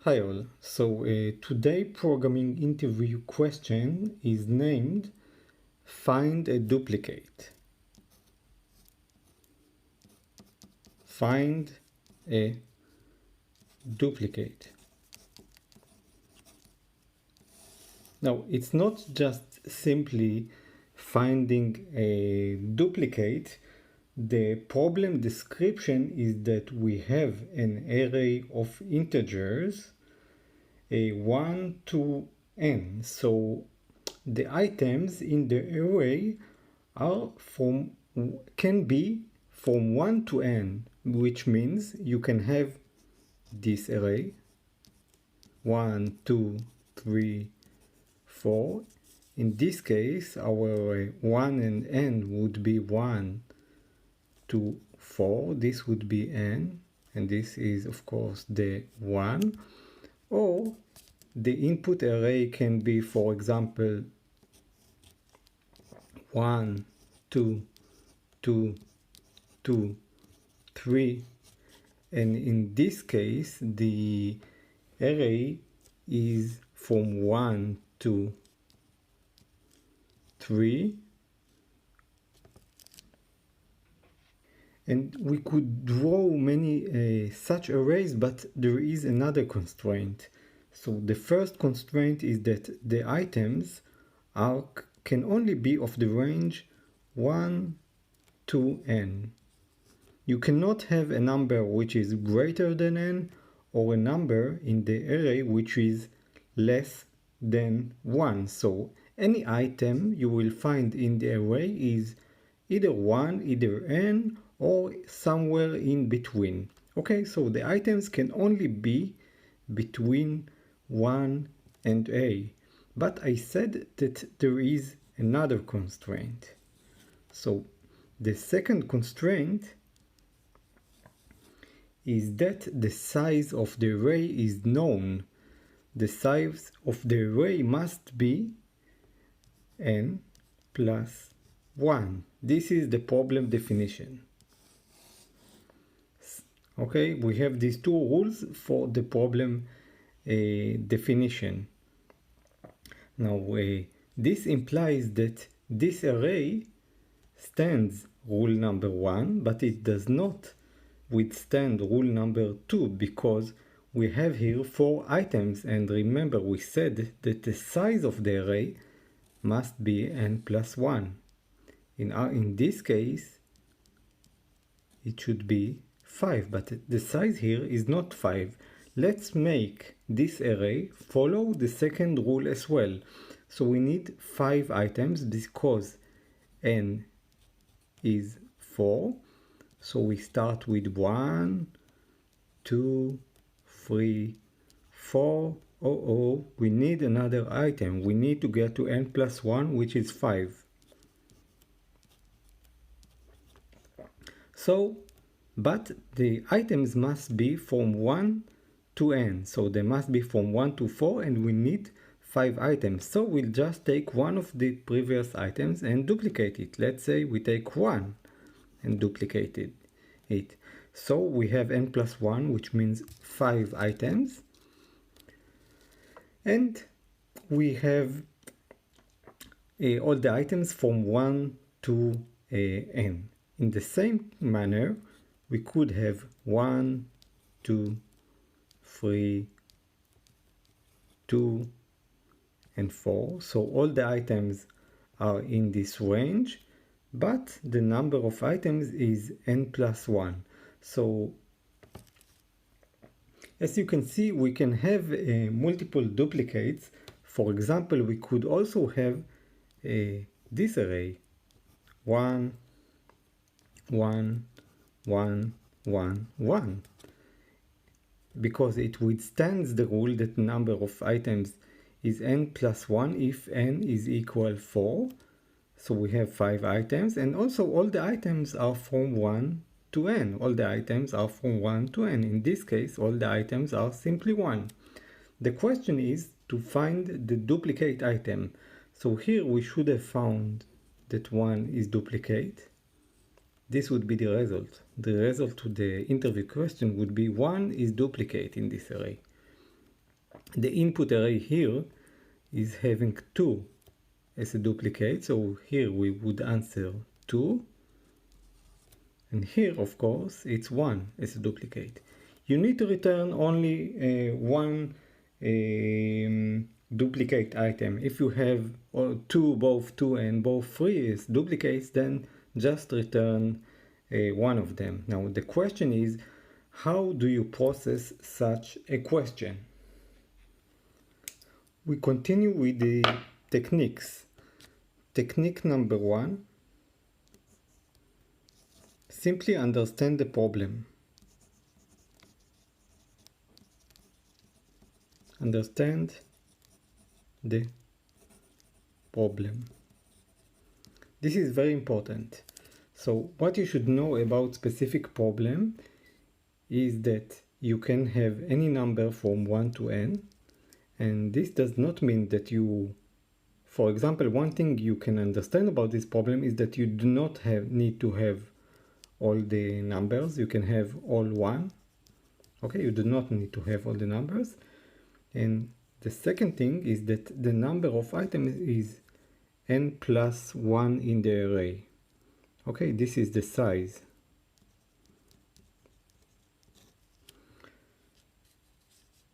Hi all. Today programming interview question is named Find a duplicate. Find a duplicate. Now, it's not just simply finding a duplicate. The problem description is that we have an array of integers, a 1 to n. So the items in the array can be from 1 to n, which means you can have this array 1, 2, 3, 4. In this case, our 1 and n would be 1 to 4. This would be n, and this is of course the 1. Or the input array can be, for example, 1, 2, 2, 2, 3. And in this case, the array is from 1 to 3. And we could draw many such arrays, but there is another constraint. So the first constraint is that the items can only be of the range 1 to n. You cannot have a number which is greater than n or a number in the array which is less than 1. So any item you will find in the array is either 1, either n, or somewhere in between. Okay, so the items can only be between 1 and a. But I said that there is another constraint. So the second constraint is that the size of the array is known. The size of the array must be n plus 1. This is the problem definition. Okay, we have these two rules for the problem definition. Now, this implies that this array stands rule number 1, but it does not withstand rule number 2 because we have here 4 items, and remember we said that the size of the array must be n plus 1. In this case, it should be 5, but the size here is not 5. Let's make this array follow the second rule as well. So we need 5 items because n is 4. So we start with 1, 2, 3, 4. We need another item. We need to get to n plus 1, which is 5. So, but the items must be from 1 to n. So they must be from 1 to 4, and we need 5 items. So we'll just take one of the previous items and duplicate it. Let's say we take 1 and duplicate it. So we have n plus 1, which means 5 items. And we have all the items from 1 to n. In the same manner, we could have 1, 2, 3, 2, and 4. So all the items are in this range, but the number of items is n plus 1. So as you can see, we can have multiple duplicates. For example, we could also have this array 1, 1, 1, 1, 1, because it withstands the rule that number of items is n plus 1 if n is equal 4. So we have 5 items, and also all the items are from 1 to n. All the items are from 1 to n. In this case, all the items are simply 1. The question is to find the duplicate item. So here we should have found that 1 is duplicate. This would be the result. The result to the interview question would be 1 is duplicate in this array. the input array here is having 2 as a duplicate, so here we would answer 2, and here of course it's 1 as a duplicate. You need to return only one duplicate item. If you have both 2 and both 3 as duplicates, then just return one of them. Now the question is, how do you process such a question? We continue with the techniques. Technique number 1, simply understand the problem. Understand the problem. This is very important. So what you should know about specific problem is that you can have any number from 1 to n, and this does not mean that you, for example, one thing you can understand about this problem is that you do not need to have all the numbers. You can have all 1. Okay, you do not need to have all the numbers. And the second thing is that the number of items is n plus 1 in the array. Okay, this is the size.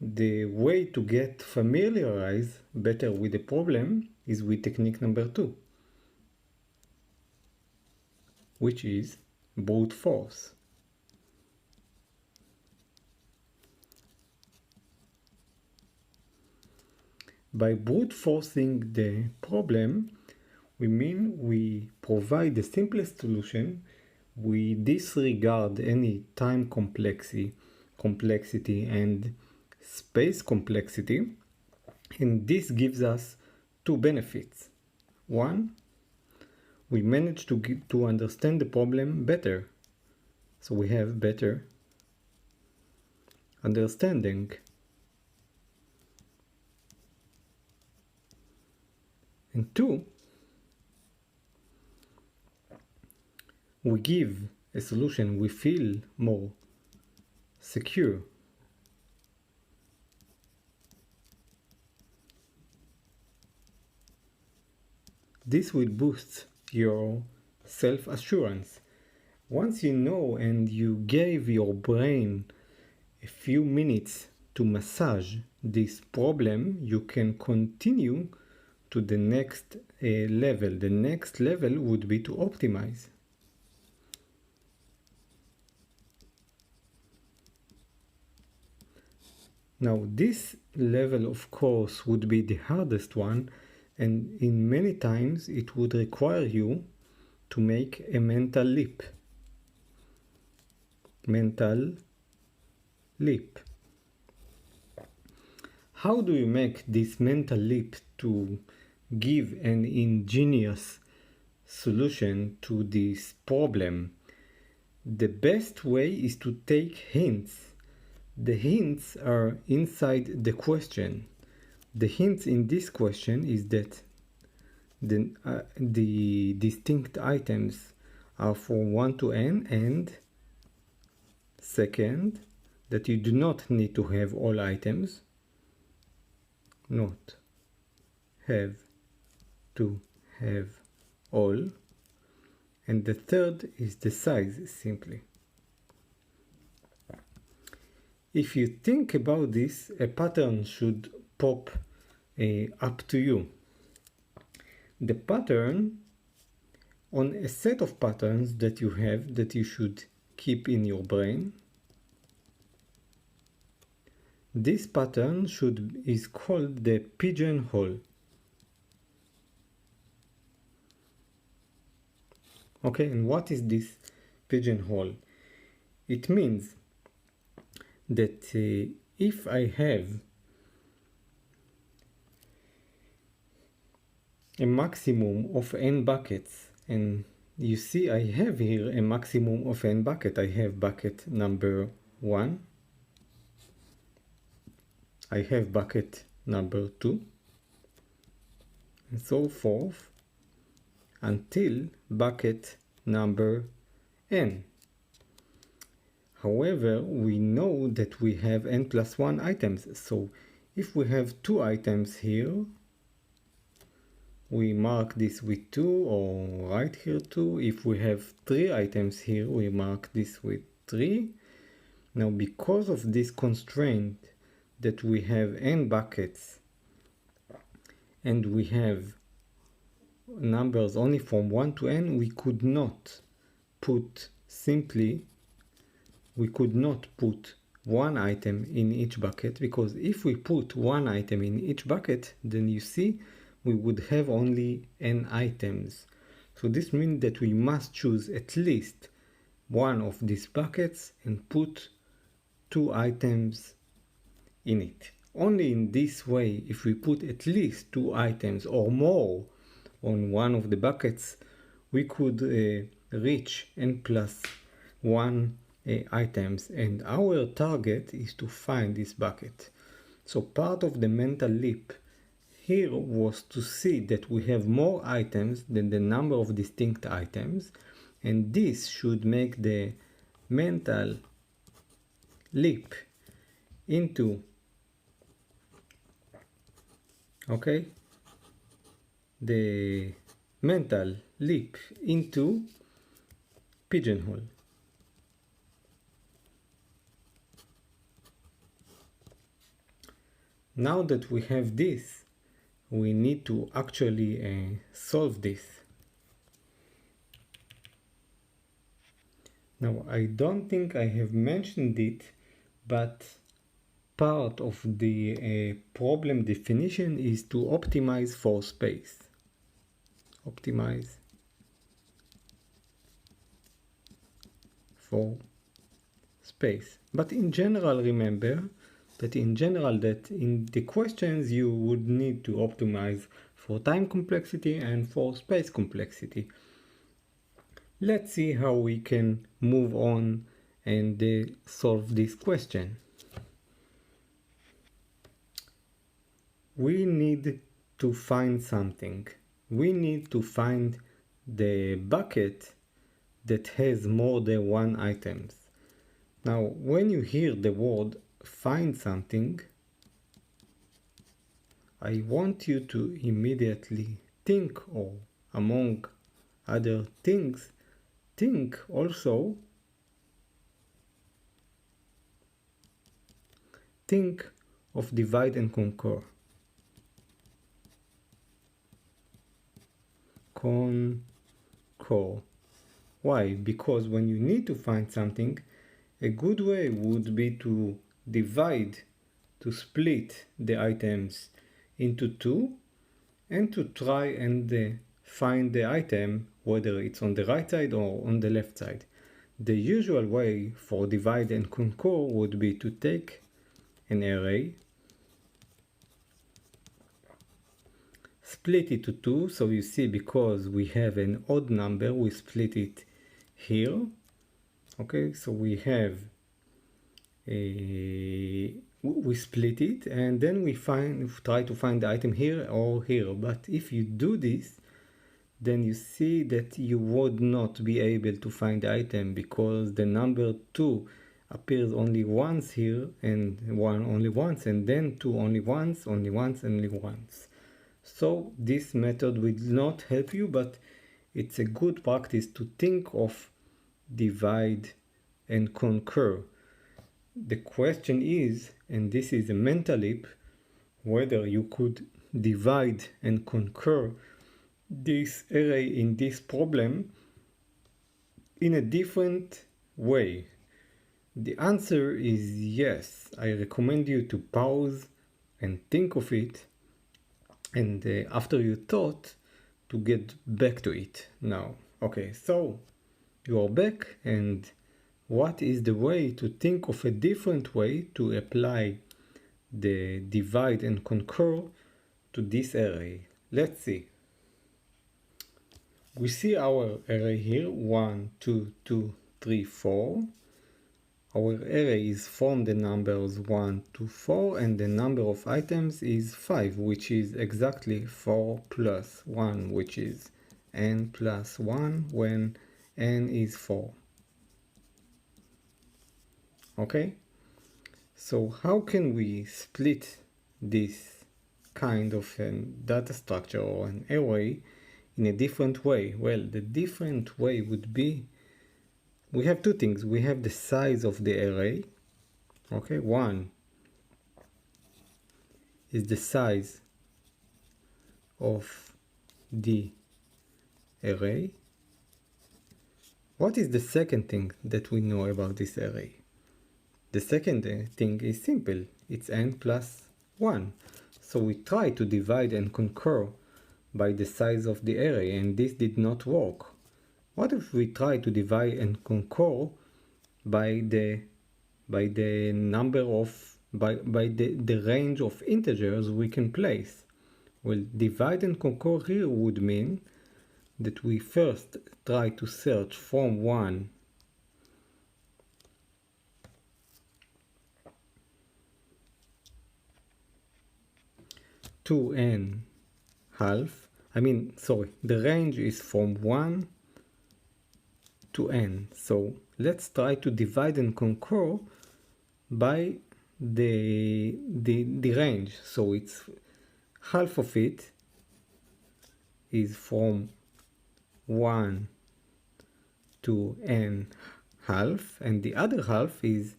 The way to get familiarized better with the problem is with technique number 2, which is brute force. By brute forcing the problem, we mean we provide the simplest solution. We disregard any time complexity and space complexity, and this gives us 2 benefits. 1, we manage to understand the problem better, so we have better understanding. And 2, we give a solution we feel more secure. This will boost your self-assurance. Once you know and you gave your brain a few minutes to massage this problem, you can continue to the next level. The next level would be to optimize. Now this level of course would be the hardest one, and in many times it would require you to make a mental leap. Mental leap. How do you make this mental leap to give an ingenious solution to this problem? The best way is to take hints. The hints are inside the question. The hints in this question is that the distinct items are from 1 to n, and second, that you do not need to have all items. Not have to have all. And the third is the size, simply. If you think about this, a pattern should pop up to you. The pattern on a set of patterns that you have that you should keep in your brain. This pattern is called the pigeonhole. Okay, and what is this pigeonhole? It means that if I have a maximum of n buckets, and you see I have here a maximum of n bucket. I have bucket number 1, I have bucket number 2, and so forth until bucket number n. However, we know that we have n plus 1 items, so If we have 2 items here, we mark this with 2 or write here 2. If we have 3 items here, we mark this with 3. Now, because of this constraint that we have n buckets and we have numbers only from 1 to n, we could not put one item in each bucket, because if we put one item in each bucket, then you see we would have only n items. So this means that we must choose at least one of these buckets and put 2 items in it. Only in this way, if we put at least 2 items or more on one of the buckets, we could reach n plus 1 items, and our target is to find this bucket. So part of the mental leap here was to see that we have more items than the number of distinct items, and this should make the mental leap into the mental leap into pigeonhole. Now that we have this, we need to actually solve this. Now, I don't think I have mentioned it, but part of the problem definition is to optimize for space. Optimize for space. But in general, remember that in the questions you would need to optimize for time complexity and for space complexity. Let's see how we can move on and solve this question. We need to find something. We need to find the bucket that has more than 1 items. Now, when you hear the word find something, I want you to immediately think, or among other things, think also of divide and conquer. Conquer. Why? Because when you need to find something, a good way would be to divide, to split the items into 2 and to try and find the item, whether it's on the right side or on the left side. The usual way for divide and conquer would be to take an array, split it to 2. So you see, because we have an odd number, we split it here. Okay, so we have we split it, and then we try to find the item here or here. But if you do this, then you see that you would not be able to find the item, because the number 2 appears only once here, and 1 only once, and then 2 only once, only once, only once. So this method will not help you, but it's a good practice to think of divide and conquer. The question is, and this is a mental leap, whether you could divide and conquer this array in this problem in a different way. The answer is yes. I recommend you to pause and think of it, and after you thought, to get back to it now. Okay, so you are back, and what is the way to think of a different way to apply the divide and conquer to this array? Let's see. We see our array here, 1, 2, 2, 3, 4. Our array is from the numbers 1 to 4, and the number of items is 5, which is exactly 4 plus 1, which is n plus 1 when n is 4. Okay, so how can we split this kind of a data structure or an array in a different way? Well, the different way would be, we have two things. We have the size of the array. Okay, one is the size of the array. What is the second thing that we know about this array? The second thing is simple. It's n plus 1. So we try to divide and conquer by the size of the array, and this did not work. What if we try to divide and conquer by the number of by the range of integers we can place? Well, divide and conquer here would mean that we first try to search from 1 to n half. The range is from 1 to n. So let's try to divide and conquer by the range. So it's half of it is from 1 to n half, and the other half is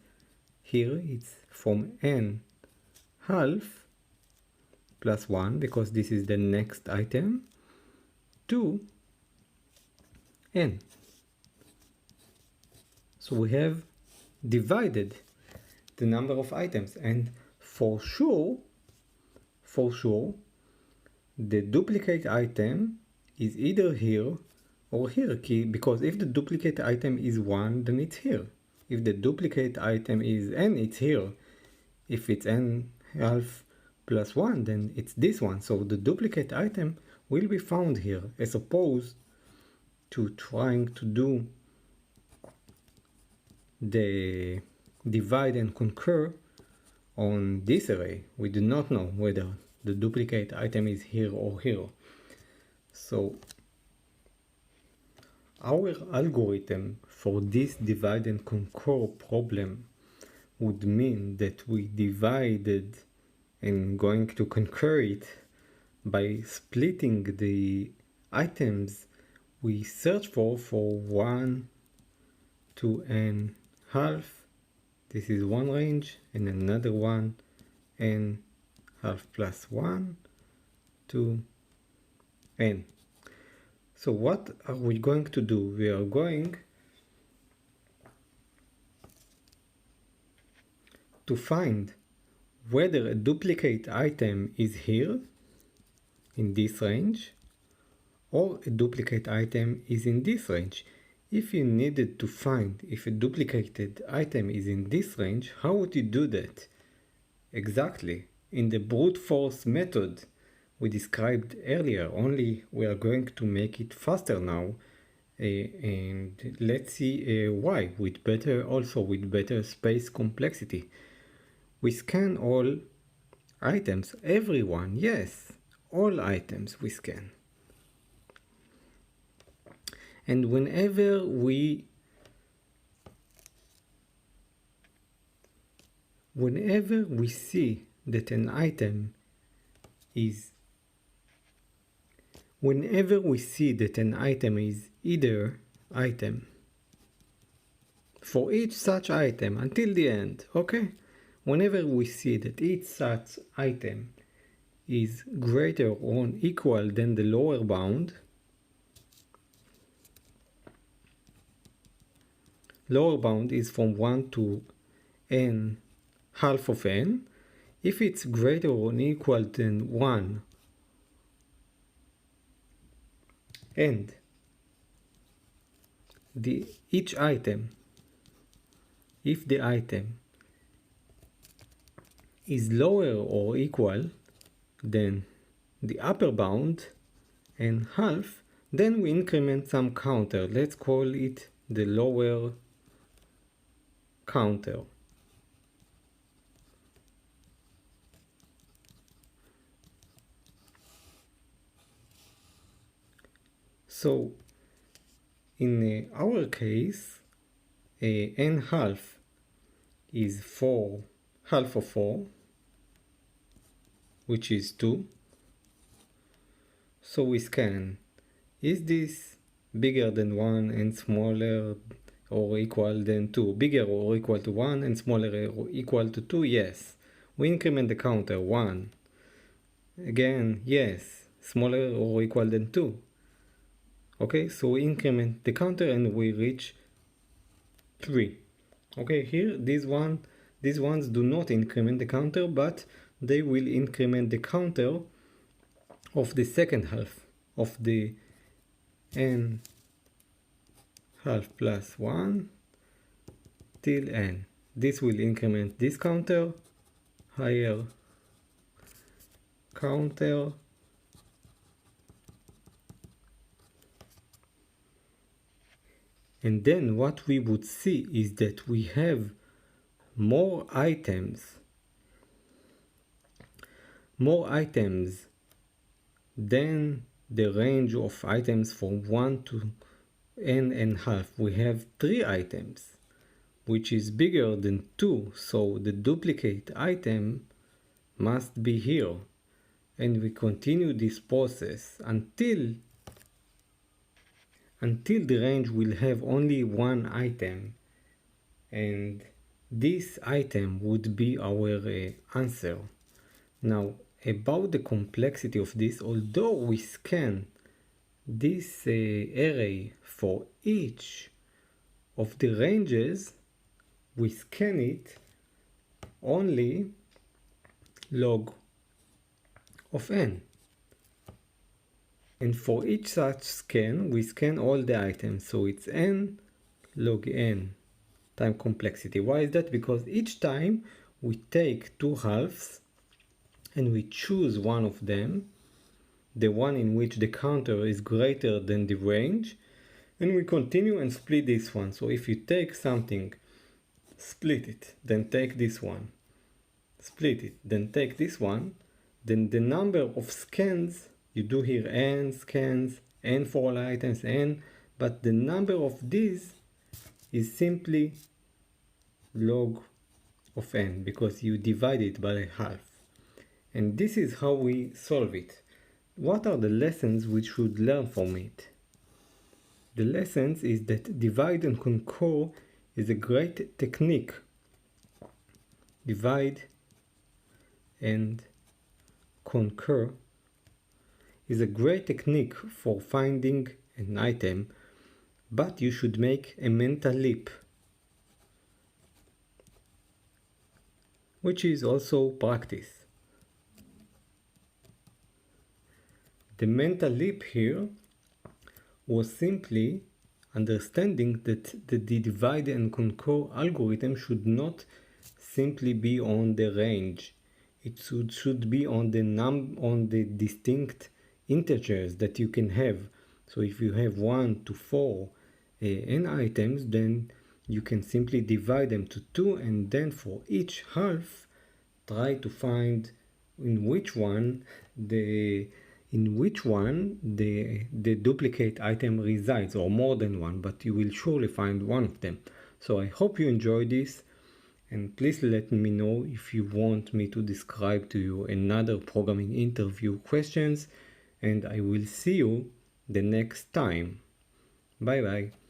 here, it's from n half plus 1, because this is the next item, to n. So we have divided the number of items, and for sure the duplicate item is either here or here, because if the duplicate item is 1, then it's here. If the duplicate item is n, it's here. If it's n half plus 1, then it's this one. So the duplicate item will be found here, as opposed to trying to do the divide and conquer on this array. We do not know whether the duplicate item is here or here. So our algorithm for this divide and conquer problem would mean that we divided and going to conquer it by splitting the items we search for 1 to n half. This is one range, and another one, n half plus 1 to n. So what are we going to do? We are going to find whether a duplicate item is here in this range or a duplicate item is in this range. If you needed to find if a duplicated item is in this range, how would you do that? Exactly, in the brute force method we described earlier, only we are going to make it faster now, and let's see why, with better space complexity. We scan all items, everyone, yes, all items we scan. And whenever we see that an item is either item for each such item until the end, okay? Whenever we see that each such item is greater or equal than the lower bound, lower bound is from 1 to n half of n. If it's greater or equal than 1 and each item, if the item is lower or equal than the upper bound and half, then we increment some counter. Let's call it the lower counter. So in our case, n half is 4, half of 4, which is 2. So we scan, is this bigger than 1 and smaller or equal than 2? Bigger or equal to 1 and smaller or equal to 2? Yes. We increment the counter 1. Again, yes. Smaller or equal than 2. Okay, so we increment the counter and we reach 3. Okay, here these ones do not increment the counter, but they will increment the counter of the second half of the n half plus 1 till n. This will increment this counter, higher counter, and then what we would see is that we have more items than the range of items from 1 to n and half. We have 3 items, which is bigger than 2, so the duplicate item must be here. And we continue this process until the range will have only 1 item, and this item would be our answer. Now, about the complexity of this, although we scan this array for each of the ranges, we scan it only log of n. And for each such scan, we scan all the items. So it's n log n time complexity. Why is that? Because each time we take 2 halves and we choose one of them, the one in which the counter is greater than the range, and we continue and split this one. So if you take something, split it, then take this one, split it, then take this one, then the number of scans, you do here n scans, n for all items, n, but the number of these is simply log of n because you divide it by half. And this is how we solve it. What are the lessons we should learn from it? The lessons is that divide and conquer is a great technique. Divide and conquer is a great technique for finding an item, but you should make a mental leap, which is also practice. The mental leap here was simply understanding that the divide and conquer algorithm should not simply be on the range. It should be on the distinct integers that you can have. So if you have 1 to 4 n items, then you can simply divide them to 2, and then for each half try to find in which one the duplicate item resides, or more than one, but you will surely find one of them. So I hope you enjoyed this, and please let me know if you want me to describe to you another programming interview questions, and I will see you the next time. Bye bye.